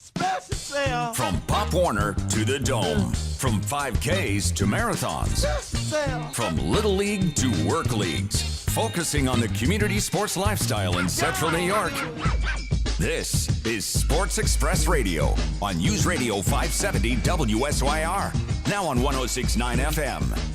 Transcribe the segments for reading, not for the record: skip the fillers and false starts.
From Pop Warner to the Dome, from 5Ks to marathons, from Little League to work leagues, focusing on the community sports lifestyle in Central New York. This is Sportsxpress Radio on News Radio 570 WSYR, now on 106.9 FM.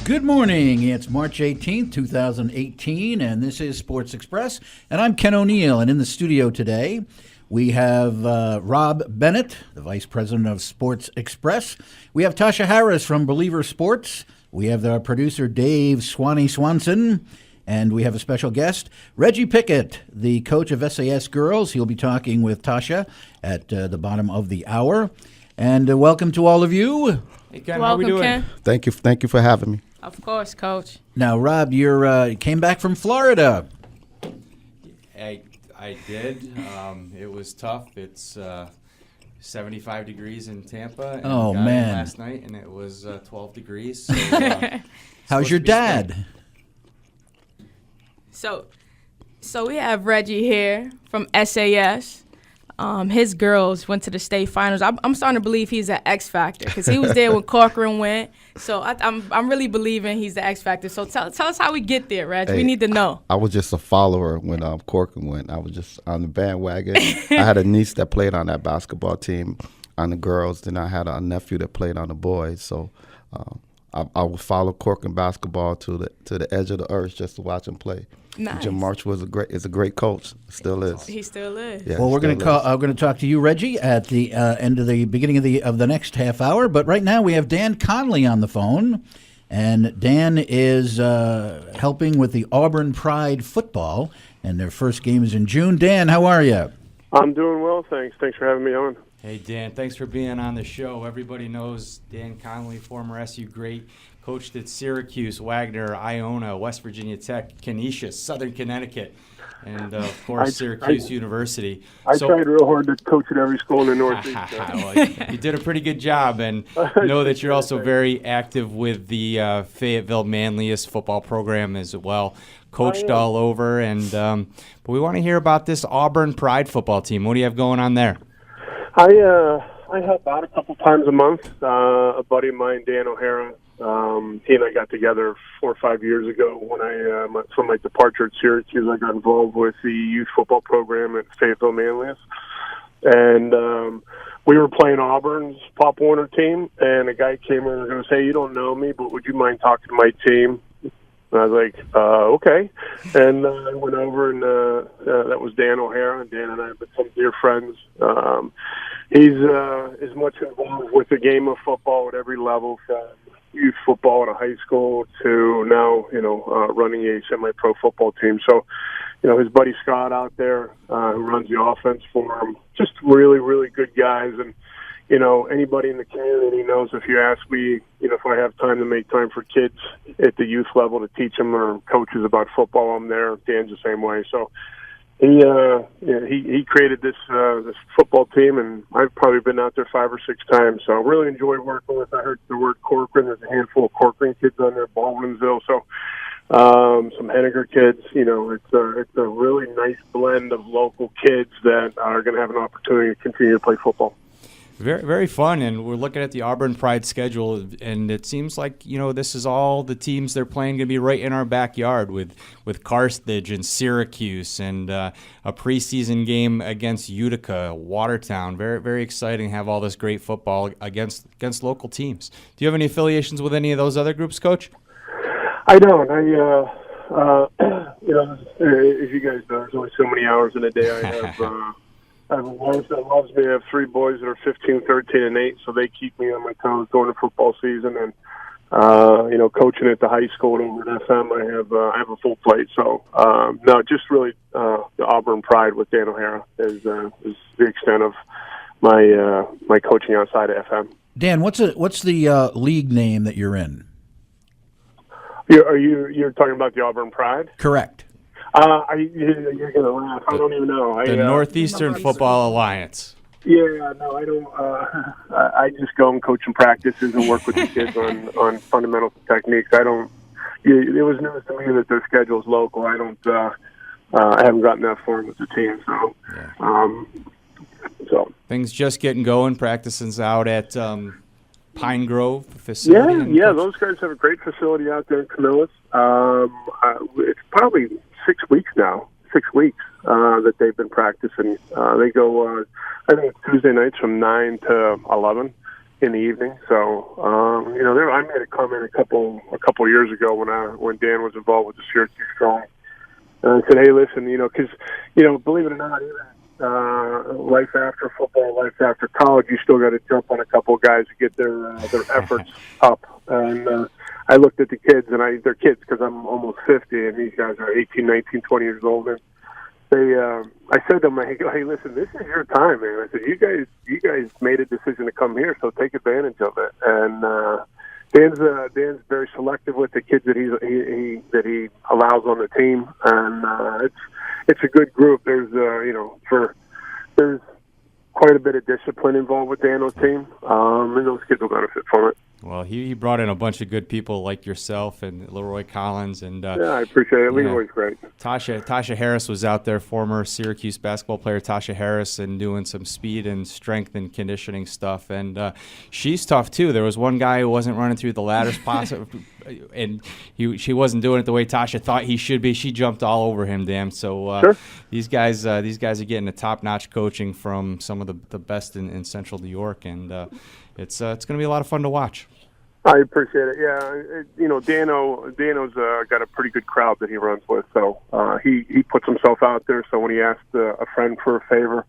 Good morning. It's March 18th, 2018, and this is Sports Express, and I'm Ken O'Neill, and in the studio today we have Rob Bennett, the Vice President of Sports Express. We have Tasha Harris from Believer Sports. We have our producer Dave Swanson, and we have a special guest, Reggie Pickett, the coach of SAS Girls. He'll be talking with Tasha at the bottom of the hour. And welcome to all of you. Hey, Ken, welcome, how we doing? Ken. Thank you for having me. Of course, Coach. Now, Rob, you came back from Florida. I did. It was tough. It's 75 degrees in Tampa. And Oh, got in man. last night, and it was 12 degrees. So, How's your dad? So we have Reggie here from SAS. His girls went to the state finals. I'm starting to believe he's an X Factor because he was there when Corcoran went. So I'm really believing he's the X Factor. So tell us how we get there, Reg. Hey, we need to know. I was just a follower when Corcoran went. I was just on the bandwagon. I had a niece that played on that basketball team on the girls. Then I had a nephew that played on the boys. So I would follow Corcoran basketball to the edge of the earth just to watch him play. Nice. Jim March is a great coach. Still is. He still is. Yeah, Well, we're going still to talk to you, Reggie, at the beginning of the next half hour. But right now we have Dan Conley on the phone, and Dan is helping with the Auburn Pride football, and their first game is in June. Dan, how are you? I'm doing well, thanks. Thanks for having me on. hey, Dan, thanks for being on the show. Everybody knows Dan Conley, former SU great, coached at Syracuse, Wagner, Iona, West Virginia Tech, Canisius, Southern Connecticut, and, of course, Syracuse University. I tried real hard to coach at every school in the Northeast. Well, you did a pretty good job, and know that you're also very active with the Fayetteville Manlius football program as well. Coached all over, and but we want to hear about this Auburn Pride football team. What do you have going on there? I help out a couple times a month. A buddy of mine, Dan O'Hara, he and I got together 4 or 5 years ago when from my departure at Syracuse. I got involved with the youth football program at Fayetteville Manlius, and we were playing Auburn's Pop Warner team, and a guy came in and was going to say, "You don't know me, but would you mind talking to my team?" And I was like, okay. And I went over, and that was Dan O'Hara, and Dan and I have become dear friends. He's as much involved with the game of football at every level, from youth football at a high school to now, running a semi-pro football team. So, his buddy Scott out there who runs the offense for him, just really, really good guys. And, anybody in the community knows if you ask me, if I have time to make time for kids at the youth level to teach them or coaches about football, I'm there. Dan's the same way. So he created this football team, and I've probably been out there 5 or 6 times. So I really enjoy working with. I heard the word Corcoran. There's a handful of Corcoran kids on there, Baldwinsville. So some Henniger kids. It's a really nice blend of local kids that are going to have an opportunity to continue to play football. Very, very fun, and we're looking at the Auburn Pride schedule, and it seems like, this is all the teams they're playing going to be right in our backyard with Carthage and Syracuse, and a preseason game against Utica, Watertown. Very, very exciting to have all this great football against local teams. Do you have any affiliations with any of those other groups, Coach? I don't. As you guys know, there's only so many hours in a day. I have a wife that loves me. I have 3 boys that are 15, 13, and 8, so they keep me on my toes during the football season. And coaching at the high school over at FM, I have a full plate. So no, just really the Auburn Pride with Dan O'Hara is the extent of my coaching outside of FM. Dan, what's the league name that you're in? You're talking about the Auburn Pride? Correct. You're going to laugh. I don't even know. The Northeastern Football Alliance. Yeah, no, I don't. I just go and coach in practices and work with the kids on fundamental techniques. I don't. It was news to me that their schedule's local. I don't I haven't gotten that far with the team. So things just getting going. Practicing's out at Pine Grove facility. Yeah, those guys have a great facility out there in Camillus. It's probably 6 weeks now. 6 weeks that they've been practicing. They go, I think it's Tuesday nights from 9 to 11 in the evening. So, I made a comment a couple years ago when Dan was involved with the Syracuse Strong. And I said, hey, listen, because, believe it or not, life after football, life after college, you still got to jump on a couple of guys to get their efforts up. And I looked at the kids, and they're kids because I'm almost 50, and these guys are 18, 19, 20 years old. And I said to them, hey, listen, this is your time, man. I said, you guys made a decision to come here, so take advantage of it. And Dan's very selective with the kids that he allows on the team, and it's a good group. There's there's quite a bit of discipline involved with Daniel's team, and those kids will benefit from it. Well, he brought in a bunch of good people like yourself and Leroy Collins. And yeah, I appreciate it. Leroy's great. Tasha Harris was out there, former Syracuse basketball player Tasha Harris, and doing some speed and strength and conditioning stuff. And she's tough, too. There was one guy who wasn't running through the ladders and she wasn't doing it the way Tasha thought he should be. She jumped all over him, damn. So sure. These guys are getting a top-notch coaching from some of the best in Central New York, and it's going to be a lot of fun to watch. I appreciate it. Yeah, Dano's got a pretty good crowd that he runs with, so he puts himself out there. So when he asks a friend for a favor,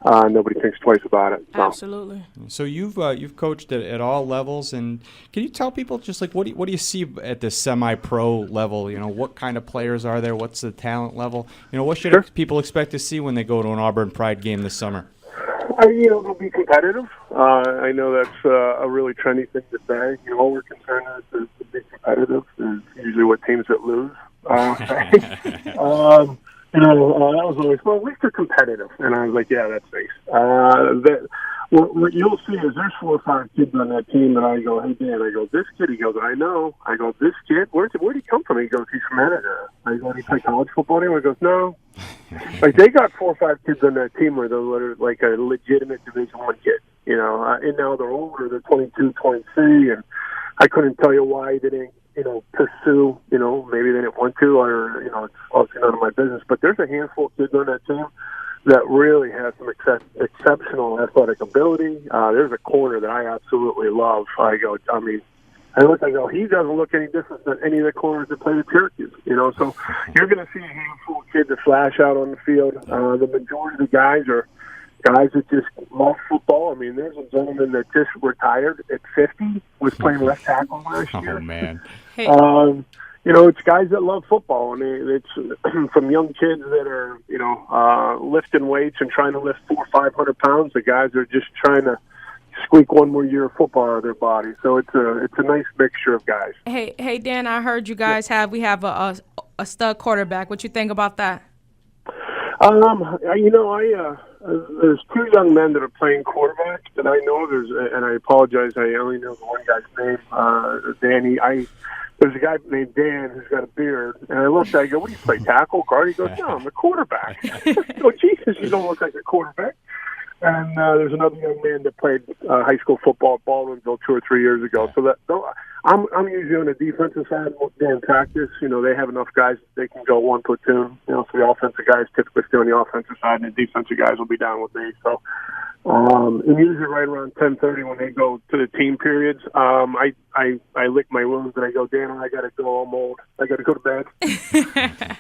nobody thinks twice about it. So. Absolutely. So you've coached at all levels, and can you tell people just like what do you see at the semi-pro level? What kind of players are there? What's the talent level? What should people expect to see when they go to an Auburn Pride game this summer? They'll be competitive. I know that's a really trendy thing to say. All we're concerned with is to be competitive. Is usually what teams that lose. That was always, well, at least they're competitive. And I was like, yeah, that's nice. What you'll see is there's 4 or 5 kids on that team that I go, hey, Dan, I go, this kid, he goes, I know. I go, this kid, where'd he come from? He goes, he's from Canada. I go, he play college football anyway? He goes, no. Like, they got 4 or 5 kids on that team where they're like a legitimate Division I kid, and now they're older, they're 22, 23, and I couldn't tell you why they didn't, pursue, maybe they didn't want to, or, it's obviously none of my business, but there's a handful of kids on that team that really has some exceptional athletic ability. There's a corner that I absolutely love. I go, he doesn't look any different than any of the corners that played at Syracuse, so you're going to see a handful of kids that flash out on the field. The majority of the guys are guys that just love football. I mean, there's a gentleman that just retired at 50, was playing left tackle last year. Oh, man. Hey. It's guys that love football, and it's from young kids that are, lifting weights and trying to lift 400 or 500 pounds. The guys are just trying to squeak one more year of football out of their body. So it's a nice mixture of guys. Hey, Dan, I heard you guys have a stud quarterback. What you think about that? There's 2 young men that are playing quarterback that I know. And I apologize, I only know the one guy's name, Danny. There's a guy named Dan who's got a beard, and I looked at him, I go, what do you play, tackle, guard? He goes, no, I'm a quarterback. I go, Jesus, you don't look like a quarterback. And there's another young man that played high school football at Baldwinville 2 or 3 years ago. So I'm usually on the defensive side in practice. They have enough guys that they can go one platoon. So the offensive guys typically stay on the offensive side, and the defensive guys will be down with me. So and usually right around 10:30 when they go to the team periods, I lick my wounds and I go, Dan, I got to go. I'm old. I got to go to bed.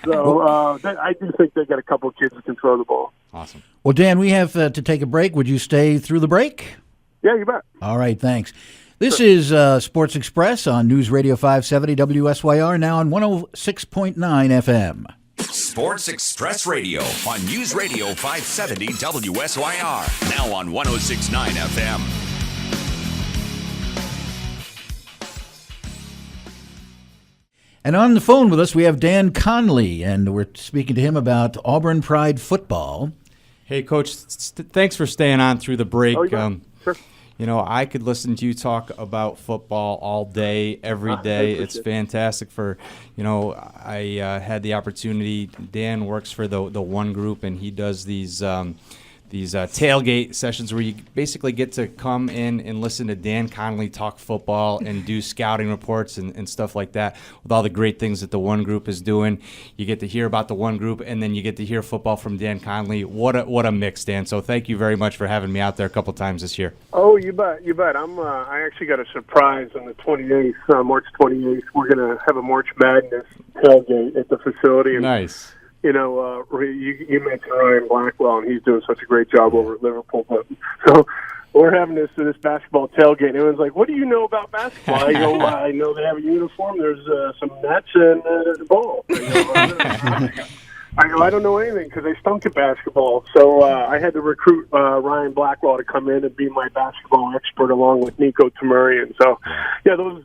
So I do think they got a couple of kids that can throw the ball. Awesome. Well, Dan, we have to take a break. Would you stay through the break? Yeah, you bet. All right, thanks. This is Sports Express on News Radio 570 WSYR, now on 106.9 FM. Sports Express Radio on News Radio 570 WSYR, now on 106.9 FM. And on the phone with us, we have Dan Conley, and we're speaking to him about Auburn Pride football. Hey, Coach, thanks for staying on through the break. Oh, sure. I could listen to you talk about football all day, every day. It's fantastic I had the opportunity. Dan works for the One Group, and he does these tailgate sessions where you basically get to come in and listen to Dan Conley talk football and do scouting reports and stuff like that with all the great things that the One Group is doing. You get to hear about the One Group, and then you get to hear football from Dan Conley. What a mix, Dan. So thank you very much for having me out there a couple times this year. Oh, you bet. I actually got a surprise on the 28th, March 28th. We're going to have a March Madness tailgate at the facility. And nice. You mentioned Ryan Blackwell, and he's doing such a great job over at Liverpool. So we're having this basketball tailgate. And everyone's like, "What do you know about basketball?" I go, "I know they have a uniform. There's some nets and there's a ball." I go, "I don't know anything because they stunk at basketball." So I had to recruit Ryan Blackwell to come in and be my basketball expert along with Nico Tamurian. So, those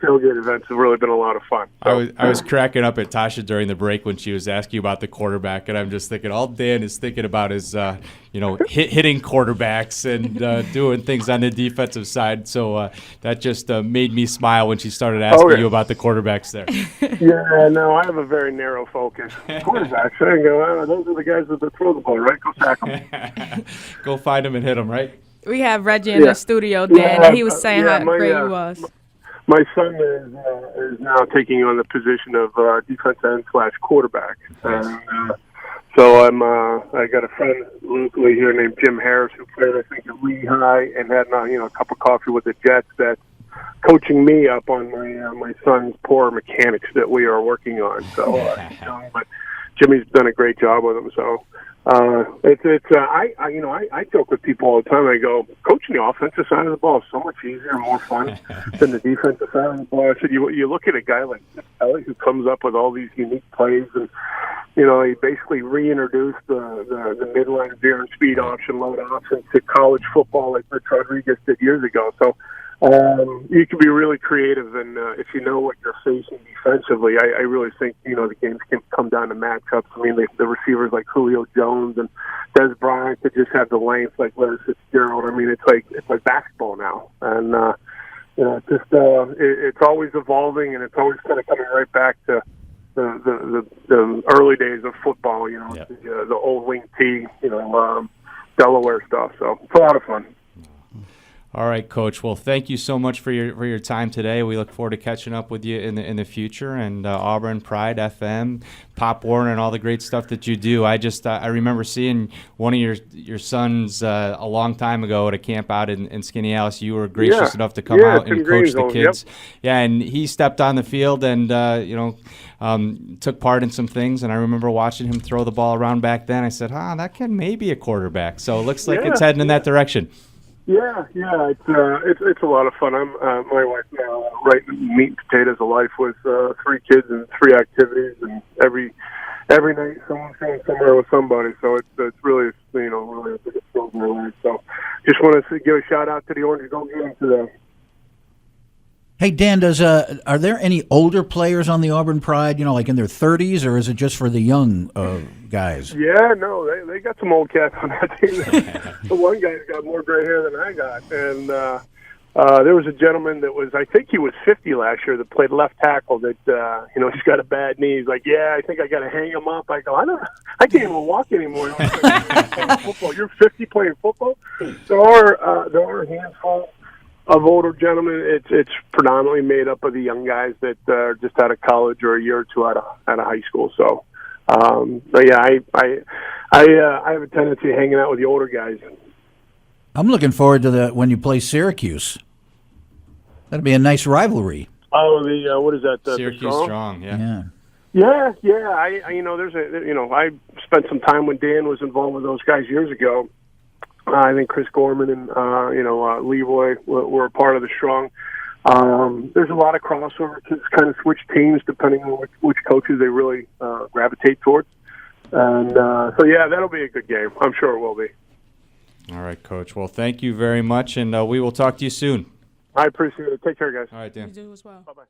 tailgate events have really been a lot of fun. So, I was cracking up at Tasha during the break when she was asking about the quarterback, and I'm just thinking all Dan is thinking about is hitting quarterbacks and doing things on the defensive side. So that just made me smile when she started asking you about the quarterbacks there. Yeah, no, I have a very narrow focus. Quarterbacks, I go, those are the guys that throw the ball, right? Go tackle them. Go find them and hit them, right? We have Reggie in the studio, Dan, and he was saying how great he was. My son is now taking on the position of defensive end / quarterback. Nice. And, so I got a friend locally here named Jim Harris who played, I think, at Lehigh and had a cup of coffee with the Jets that's coaching me up on my son's poor mechanics that we are working on. So, but Jimmy's done a great job with him. So, I joke with people all the time. I go, coaching the offensive side of the ball is so much easier and more fun than the defensive side of the ball. I said, you look at a guy like Kelly who comes up with all these unique plays, and he basically reintroduced the midline veer and speed option, load option to college football like Rich Rodriguez did years ago. So you can be really creative, and if you know what you're facing defensively, I really think the games can come down to matchups. I mean, the receivers like Julio Jones and Des Bryant could just have the length like Larry Fitzgerald. I mean, it's like basketball now, and it's always evolving, and it's always kind of coming right back to the early days of football. The old wing tee, Delaware stuff. So it's a lot of fun. All right, Coach. Well, thank you so much for your time today. We look forward to catching up with you in the future. And Auburn Pride FM, Pop Warner, and all the great stuff that you do. I remember seeing one of your sons a long time ago at a camp out in Skaneateles. You were gracious enough to come out and coach the kids. Yep. Yeah, and he stepped on the field and took part in some things. And I remember watching him throw the ball around back then. I said, that kid may be a quarterback. So it looks like it's heading in that direction. Yeah, it's a lot of fun. I'm my wife now, right meat and potatoes of life with 3 kids and 3 activities, and every night someone's going somewhere with somebody. So it's really really a big thrill in my life. So just want to give a shout out to the Orange Go game today. Hey, Dan, are there any older players on the Auburn Pride, like in their 30s, or is it just for the young guys? Yeah, no, they got some old cats on that team. The one guy's got more gray hair than I got. And there was a gentleman that I think he was 50 last year, that played left tackle that, he's got a bad knee. He's like, I think I got to hang him up. I go, I can't even walk anymore. Football. You're 50 playing football? There are a handful of older gentlemen. It's predominantly made up of the young guys that are just out of college or a year or two out of high school. So, but yeah, I have a tendency of hanging out with the older guys. I'm looking forward to when you play Syracuse. That'll be a nice rivalry. Oh, what is that? Syracuse Strong, yeah. Yeah. I spent some time when Dan was involved with those guys years ago. I think Chris Gorman and Leroy were a part of the Strong. There's a lot of crossover to kind of switch teams depending on which coaches they really gravitate towards. And that'll be a good game. I'm sure it will be. All right, Coach. Well, thank you very much, and we will talk to you soon. I appreciate it. Take care, guys. All right, Dan. You do as well. Bye-bye.